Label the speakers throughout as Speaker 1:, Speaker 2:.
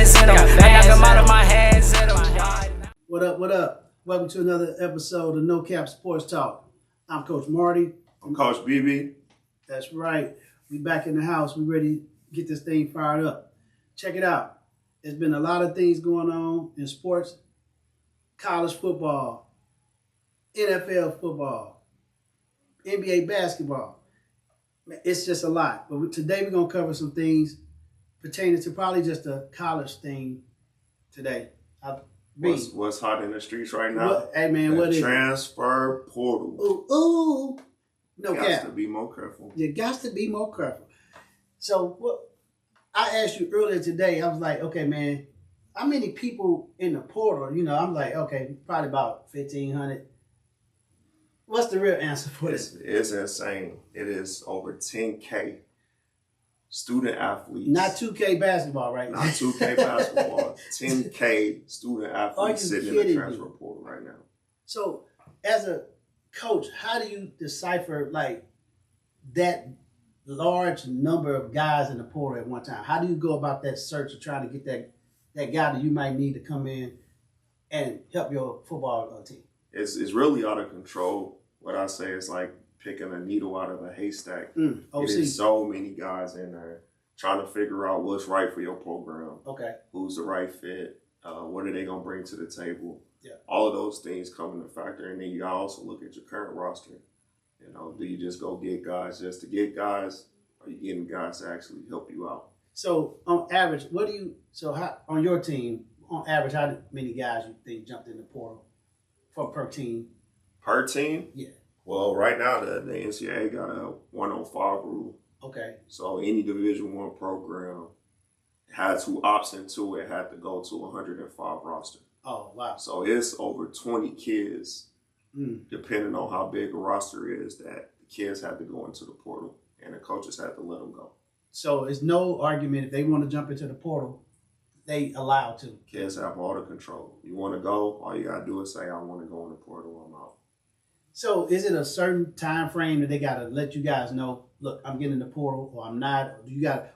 Speaker 1: bands in them. I knock them out of my hands in them.
Speaker 2: What up, what up? Welcome to another episode of No Cap Sports Talk. I'm Coach Marty.
Speaker 3: I'm Coach BB.
Speaker 2: That's right. We back in the house. We ready to get this thing fired up. Check it out. There's been a lot of things going on in sports. College football, NFL football, NBA basketball. It's just a lot. But today we're going to cover some things pertaining to probably just a college thing today.
Speaker 3: What's hot in the streets right now?
Speaker 2: Hey, man, what is
Speaker 3: transfer portal.
Speaker 2: Ooh. No cap.
Speaker 3: Got to be more careful.
Speaker 2: You got to be more careful. So what I asked you earlier today, I was like, okay, man, how many people in the portal? You know, I'm like, okay, probably about 1,500. What's the real answer for this?
Speaker 3: It's insane. It is over 10K student athletes.
Speaker 2: Not 2K basketball, right?
Speaker 3: Not 2K basketball. 10K student athletes sitting in the transfer portal right now.
Speaker 2: So as a coach, how do you decipher like that large number of guys in the portal at one time? How do you go about that search of trying to get that guy that you might need to come in and help your football team?
Speaker 3: It's really out of control. What I say is like picking a needle out of a haystack. It is so many guys in there trying to figure out what's right for your program.
Speaker 2: Okay.
Speaker 3: Who's the right fit? What are they going to bring to the table?
Speaker 2: Yeah.
Speaker 3: All of those things come into factor. And then you got to also look at your current roster. You know, do you just go get guys just to get guys? Or are you getting guys to actually help you out?
Speaker 2: So on average, on your team, on average, how many guys you think jumped in the portal per team?
Speaker 3: Per team?
Speaker 2: Yeah.
Speaker 3: Well, right now the NCAA got a 1-on-5 rule.
Speaker 2: Okay.
Speaker 3: So any Division I program had who opts into it had to go to 105 roster.
Speaker 2: Oh, wow.
Speaker 3: So it's over 20 kids, depending on how big a roster is, that the kids had to go into the portal and the coaches had to let them go.
Speaker 2: So it's no argument if they want to jump into the portal, they allowed to.
Speaker 3: Kids have all the control. You want to go, all you got to do is say, I want to go in the portal, I'm out.
Speaker 2: So is it a certain time frame that they got to let you guys know, look, I'm getting in the portal or I'm not?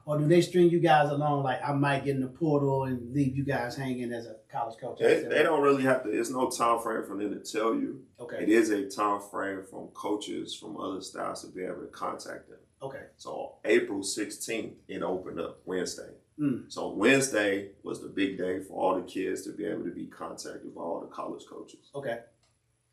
Speaker 2: Or do they string you guys along like I might get in the portal and leave you guys hanging as a college coach?
Speaker 3: They don't really have to. It's no time frame for them to tell you.
Speaker 2: Okay.
Speaker 3: It is a time frame from coaches from other staffs to be able to contact them.
Speaker 2: Okay.
Speaker 3: So April 16th, it opened up Wednesday. So Wednesday was the big day for all the kids to be able to be contacted by all the college coaches.
Speaker 2: Okay.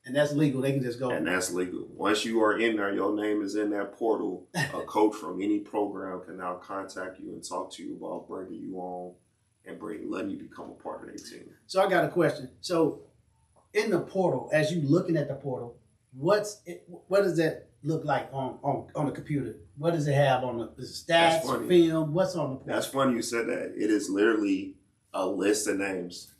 Speaker 2: And that's legal. They can just go.
Speaker 3: And that's legal. Once you are in there, your name is in that portal. A coach from any program can now contact you and talk to you about bringing you on and letting you become a part of their team.
Speaker 2: So I got a question. So in the portal, as you looking at the portal, what does that look like on the computer? What does it have on the stats, film? What's on the portal?
Speaker 3: That's funny you said that. It is literally a list of names.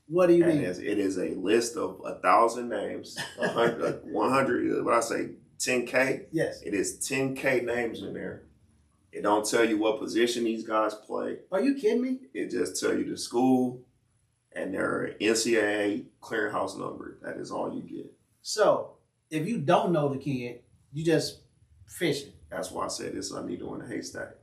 Speaker 2: What do you mean?
Speaker 3: It is a list of 1,000 names, 100, what I say, 10K?
Speaker 2: Yes.
Speaker 3: It is 10K names in there. It don't tell you what position these guys play.
Speaker 2: Are you kidding me?
Speaker 3: It just tell you the school and their NCAA clearinghouse number. That is all you get.
Speaker 2: So if you don't know the kid, you just fishing.
Speaker 3: That's why I said it's a needle in a haystack.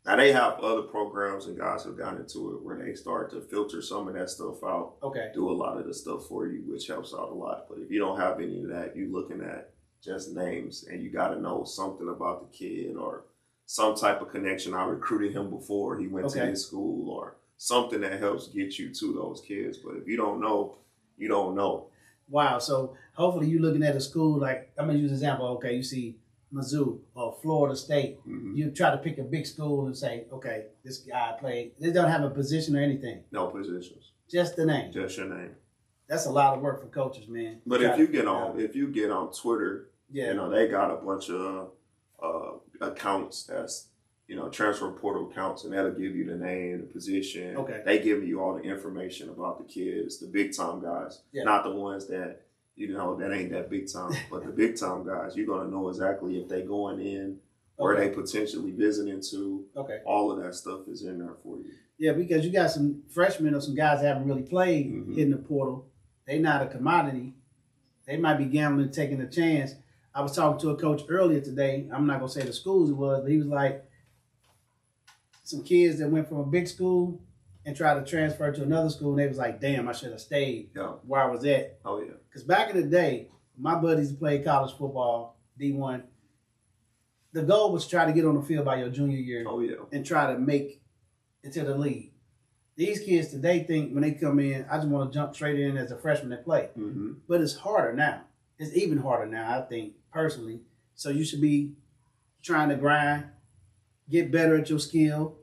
Speaker 3: Now, they have other programs and guys who've gotten into it where they start to filter some of that stuff out, do a lot of the stuff for you, which helps out a lot. But if you don't have any of that, you're looking at just names and you got to know something about the kid or some type of connection. I recruited him before he went to his school or something that helps get you to those kids. But if you don't know, you don't know.
Speaker 2: Wow. So hopefully you're looking at a school like, I'm going to use an example. Okay, you see Mizzou or Florida State, you try to pick a big school and say, okay, this guy played. They don't have a position or anything.
Speaker 3: No positions.
Speaker 2: Just the name.
Speaker 3: Just your name.
Speaker 2: That's a lot of work for coaches, man.
Speaker 3: But if you get on Twitter,
Speaker 2: you know,
Speaker 3: they got a bunch of accounts that's, transfer portal accounts, and that'll give you the name, the position.
Speaker 2: Okay.
Speaker 3: They give you all the information about the kids, the big time guys, not the ones that that ain't that big time. But the big time guys, you're going to know exactly if they going in, where they potentially visiting to.
Speaker 2: Okay.
Speaker 3: All of that stuff is in there for you.
Speaker 2: Yeah, because you got some freshmen or some guys that haven't really played in the portal. They not a commodity. They might be gambling, taking a chance. I was talking to a coach earlier today. I'm not going to say the schools it was, but he was like, some kids that went from a big school and try to transfer to another school, and they was like, damn, I should have stayed where I was at.
Speaker 3: Oh, yeah.
Speaker 2: Because back in the day, my buddies played college football, D1. The goal was to try to get on the field by your junior year and try to make it to the league. These kids today think when they come in, I just want to jump straight in as a freshman and play.
Speaker 3: Mm-hmm.
Speaker 2: But it's harder now. It's even harder now, I think, personally. So you should be trying to grind, get better at your skill,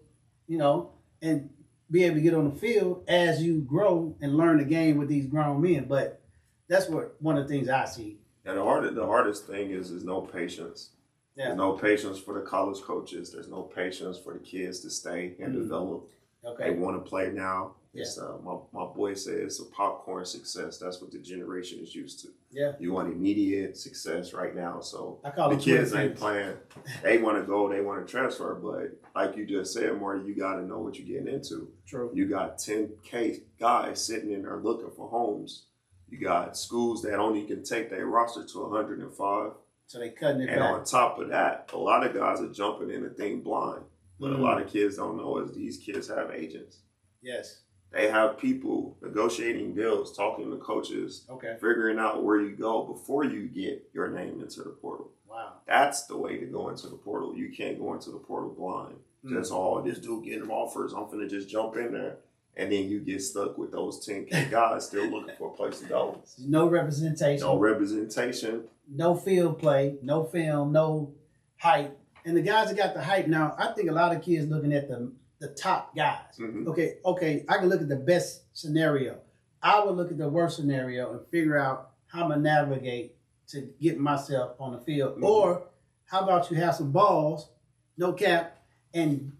Speaker 2: you know, and be able to get on the field as you grow and learn the game with these grown men. But that's one of the things I see.
Speaker 3: And the hardest thing is no patience. Yeah. There's no patience for the college coaches. There's no patience for the kids to stay and develop. Okay. They want to play now. Yeah. It's, my boy says it's a popcorn success. That's what the generation is used to.
Speaker 2: Yeah.
Speaker 3: You want immediate success right now. So
Speaker 2: the
Speaker 3: kids ain't playing. They want to go. They want to transfer. But like you just said, Marty, you got to know what you're getting into.
Speaker 2: True.
Speaker 3: You got 10K guys sitting in there looking for homes. You got schools that only can take their roster to 105.
Speaker 2: So they cutting it back.
Speaker 3: And on top of that, a lot of guys are jumping in the thing blind. But a lot of kids don't know is these kids have agents.
Speaker 2: Yes.
Speaker 3: They have people negotiating deals, talking to coaches, figuring out where you go before you get your name into the portal.
Speaker 2: Wow.
Speaker 3: That's the way to go into the portal. You can't go into the portal blind. Just, this dude getting offers, I'm finna just jump in there. And then you get stuck with those 10K guys still looking for a place to go.
Speaker 2: No representation.
Speaker 3: No representation.
Speaker 2: No field play, no film, no hype. And the guys that got the hype now, I think a lot of kids looking at the top guys.
Speaker 3: Mm-hmm.
Speaker 2: Okay, I can look at the best scenario. I would look at the worst scenario and figure out how I'm going to navigate to get myself on the field. Mm-hmm. Or how about you have some balls, no cap, and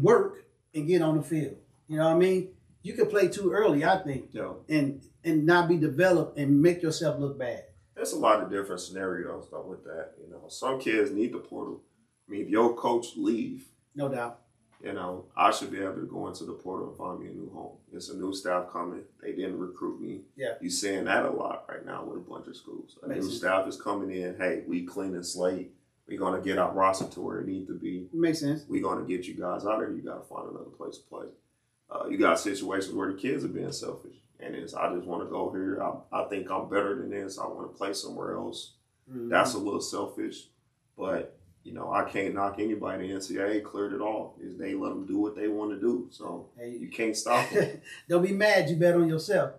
Speaker 2: work and get on the field. You know what I mean? You could play too early, I think, and not be developed and make yourself look bad.
Speaker 3: There's a lot of different scenarios though with that. You know, some kids need the portal. I mean, if your coach leave,
Speaker 2: no doubt,
Speaker 3: you know, I should be able to go into the portal and find me a new home. It's a new staff coming. They didn't recruit me.
Speaker 2: Yeah,
Speaker 3: you're seeing that a lot right now with a bunch of schools. A new staff is coming in. Hey, we clean and slate. We're gonna get our roster to where it needs to be.
Speaker 2: Makes sense.
Speaker 3: We're gonna get you guys out of here. You got to find another place to play. You got situations where the kids are being selfish. And it's, I just want to go here. I think I'm better than this. I want to play somewhere else. Mm-hmm. That's a little selfish. But, you know, I can't knock anybody. The NCAA cleared it all. They let them do what they want to do. So you can't stop them.
Speaker 2: Don't be mad. You bet on yourself.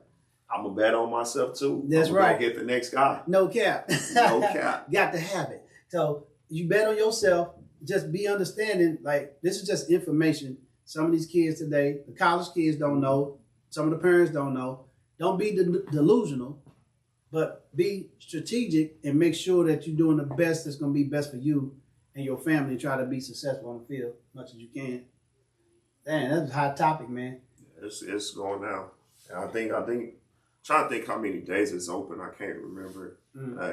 Speaker 3: I'm going to bet on myself, too.
Speaker 2: That's right.
Speaker 3: Get the next guy.
Speaker 2: No cap.
Speaker 3: No cap.
Speaker 2: Got to have it. So you bet on yourself. Just be understanding. Like, this is just information. Some of these kids today, the college kids don't know. Some of the parents don't know. Don't be delusional, but be strategic and make sure that you're doing the best that's going to be best for you and your family and try to be successful on the field as much as you can. Damn, that's a hot topic, man.
Speaker 3: It's going down. And I think trying to think how many days it's open. I can't remember.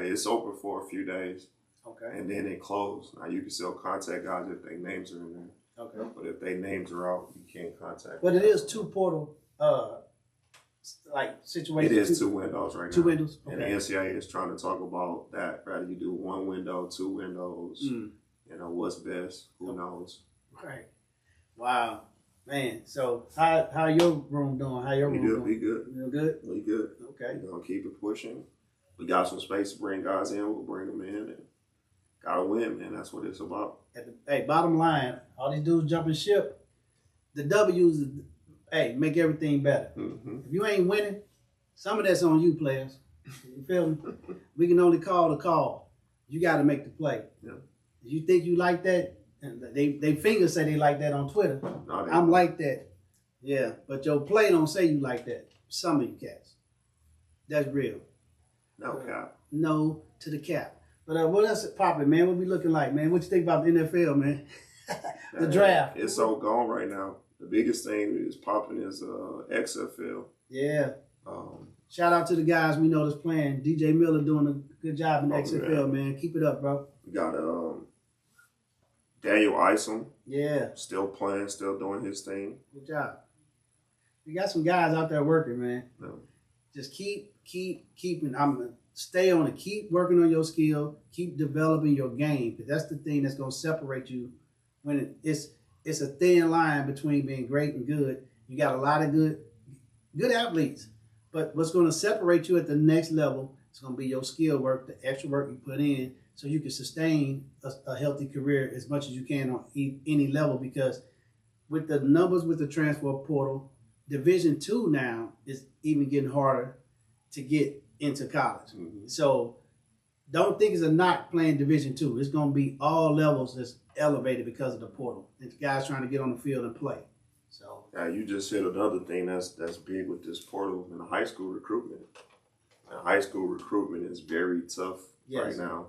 Speaker 3: It's open for a few days.
Speaker 2: Okay.
Speaker 3: And then it closed. Now you can still contact guys if their names are in there.
Speaker 2: Okay.
Speaker 3: But if their names are out, you can't contact
Speaker 2: them. But it is two portal like situations.
Speaker 3: It is two windows right now.
Speaker 2: Two windows. Okay.
Speaker 3: And the NCAA is trying to talk about that. Rather you do one window, two windows. You know, what's best? Who knows?
Speaker 2: Right. Wow. Man, so how your room doing? How your room doing?
Speaker 3: We good.
Speaker 2: You good?
Speaker 3: We good.
Speaker 2: Okay.
Speaker 3: We're gonna keep it pushing. We got some space to bring guys in. We'll bring them in and gotta win, man. That's what it's about.
Speaker 2: Hey, bottom line, all these dudes jumping ship. The W's, make everything better.
Speaker 3: Mm-hmm.
Speaker 2: If you ain't winning, some of that's on you, players. You feel me? We can only call the call. You got to make the play.
Speaker 3: Yeah.
Speaker 2: You think you like that? They fingers say they like that on Twitter.
Speaker 3: No,
Speaker 2: I'm like that. Yeah, but your play don't say you like that. Some of you cats. That's real.
Speaker 3: No cap.
Speaker 2: No to the cap. But what else is popping, man? What we looking like, man? What you think about the NFL, man? The draft.
Speaker 3: It's so gone right now. The biggest thing is popping is XFL.
Speaker 2: Yeah. Shout out to the guys we know that's playing. DJ Miller doing a good job in XFL, man. Keep it up, bro.
Speaker 3: We got Daniel Isom.
Speaker 2: Yeah.
Speaker 3: Still playing, still doing his thing.
Speaker 2: Good job. We got some guys out there working, man.
Speaker 3: No.
Speaker 2: Just keeping. Stay on it. Keep working on your skill. Keep developing your game. Because that's the thing that's going to separate you when it's a thin line between being great and good. You got a lot of good athletes. But what's going to separate you at the next level is going to be your skill work, the extra work you put in, so you can sustain a healthy career as much as you can on any level. Because with the numbers with the transfer portal, Division II now is even getting harder to get into college. Mm-hmm. So don't think it's a knock playing Division II. It's going to be all levels that's elevated because of the portal. It's guys trying to get on the field and play. So
Speaker 3: you just hit another thing that's big with this portal in the high school recruitment. High school recruitment is very tough right now.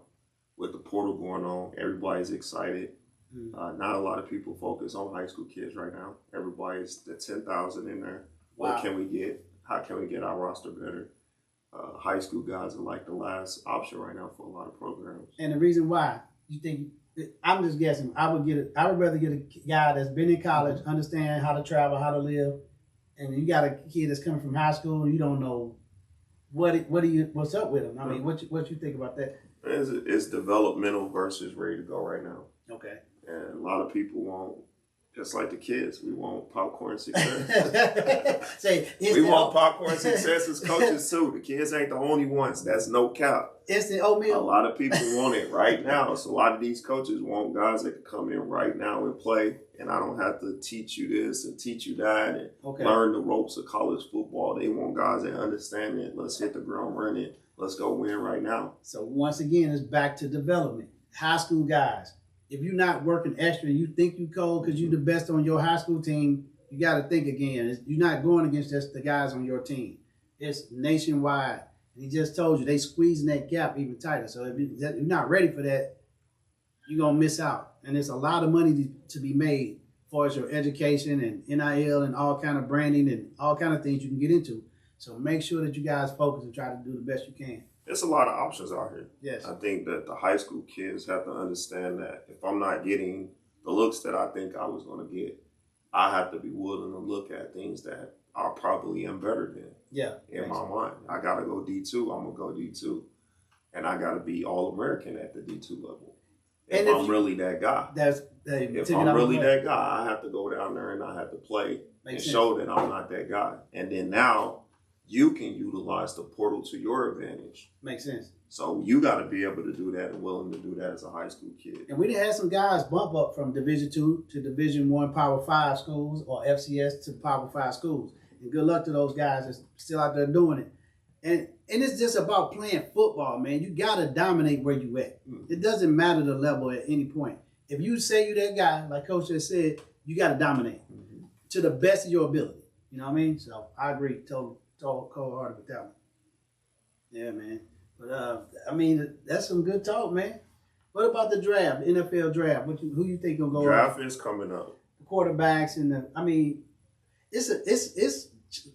Speaker 3: With the portal going on, everybody's excited. Mm-hmm. Not a lot of people focus on high school kids right now. Everybody's the 10,000 in there. Wow. What can we get? How can we get our roster better? High school guys are like the last option right now for a lot of programs.
Speaker 2: And the reason why you think, I'm just guessing, I would rather get a guy that's been in college, understand how to travel, how to live, and you got a kid that's coming from high school and you don't know what's up with him. I mean, what you think about that?
Speaker 3: It's developmental versus ready to go right now.
Speaker 2: Okay.
Speaker 3: And a lot of people want, just like the kids, we want popcorn success. We want popcorn success as coaches too. The kids ain't the only ones. That's no cap.
Speaker 2: Instant oatmeal.
Speaker 3: A lot of people want it right now. So a lot of these coaches want guys that can come in right now and play. And I don't have to teach you this and teach you that and learn the ropes of college football. They want guys that understand it. Let's hit the ground running. Let's go win right now.
Speaker 2: So once again, it's back to development. High school guys. If you're not working extra and you think you cold because you're the best on your high school team, you got to think again. You're not going against just the guys on your team. It's nationwide. And he just told you they squeezing that gap even tighter. So if you're not ready for that, you're going to miss out. And there's a lot of money to be made as far as your education and NIL and all kind of branding and all kind of things you can get into. So make sure that you guys focus and try to do the best you can.
Speaker 3: There's a lot of options out here.
Speaker 2: Yes.
Speaker 3: I think that the high school kids have to understand that if I'm not getting the looks that I think I was going to get, I have to be willing to look at things that I probably am better than.
Speaker 2: Yeah.
Speaker 3: In my mind. I got to go D2, I'm going to go D2. And I got to be All-American at the D2 level. If I'm really that guy. If I'm really that guy, I have to go down there and I have to play and show that I'm not that guy. And then now, you can utilize the portal to your advantage.
Speaker 2: Makes sense.
Speaker 3: So you got to be able to do that and willing to do that as a high school kid.
Speaker 2: And we done had some guys bump up from Division II to Division I Power 5 schools or FCS to Power 5 schools. And good luck to those guys that's still out there doing it. And it's just about playing football, man. You got to dominate where you at. Mm-hmm. It doesn't matter the level at any point. If you say you that guy, like Coach just said, you got to dominate to the best of your ability. You know what I mean? So I agree totally. Cold-hearted with that one. Yeah, man. But, I mean, that's some good talk, man. What about the draft, the NFL draft? Who you think going to go
Speaker 3: Draft is coming up.
Speaker 2: The quarterbacks and it's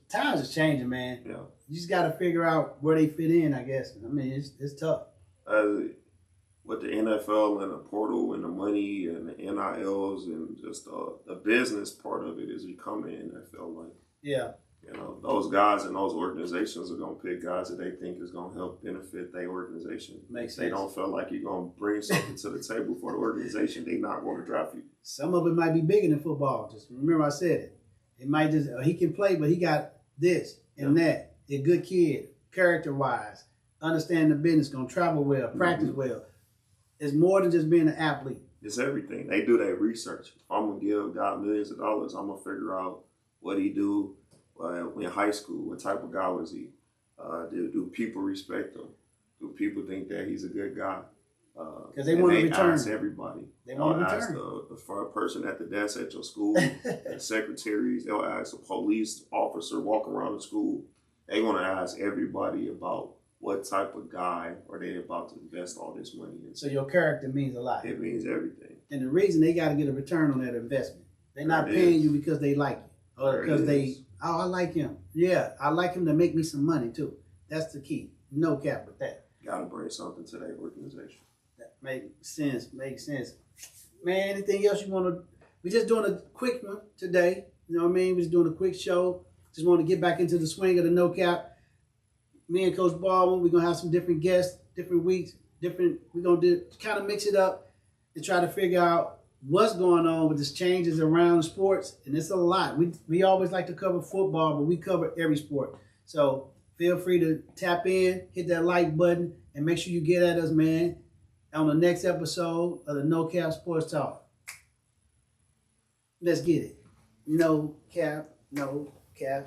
Speaker 2: times is changing, man.
Speaker 3: Yeah.
Speaker 2: You just got to figure out where they fit in, I guess. I mean, it's tough.
Speaker 3: With the NFL and the portal and the money and the NILs and just the business part of it is becoming NFL-like.
Speaker 2: Yeah.
Speaker 3: You know, those guys and those organizations are going to pick guys that they think is going to help benefit their organization.
Speaker 2: Makes sense.
Speaker 3: They don't feel like you're going to bring something to the table for the organization. They're not going to draft you.
Speaker 2: Some of it might be bigger than football. Just remember I said it. It might just, he can play, but he got this and that. He's a good kid, character-wise, understand the business, going to travel well, practice well. It's more than just being an athlete.
Speaker 3: It's everything. They do their research. If I'm going to give a guy millions of dollars, I'm going to figure out what he do. In high school, what type of guy was he? Do people respect him? Do people think that he's a good guy?
Speaker 2: Because they want to return.
Speaker 3: Ask everybody. They'll ask the front person at the desk at your school, the secretaries. They'll ask a police officer walking around the school. They want to ask everybody about what type of guy are they about to invest all this money in.
Speaker 2: So your character means a lot.
Speaker 3: It means everything.
Speaker 2: And the reason they got to get a return on that investment. They're not paying you because they like you or because I like him. Yeah, I like him to make me some money too. That's the key. No cap with that.
Speaker 3: Got to bring something to their organization.
Speaker 2: That makes sense. Makes sense. Man, anything else you want to? We're just doing a quick one today. You know what I mean? We're just doing a quick show. Just want to get back into the swing of the no cap. Me and Coach Baldwin, we're gonna have some different guests, different weeks, we're gonna do kind of mix it up and try to figure out what's going on with these changes around sports, and it's a lot. We always like to cover football, but we cover every sport. So feel free to tap in, hit that like button, and make sure you get at us, man, on the next episode of the No Cap Sports Talk. Let's get it. No cap, no cap.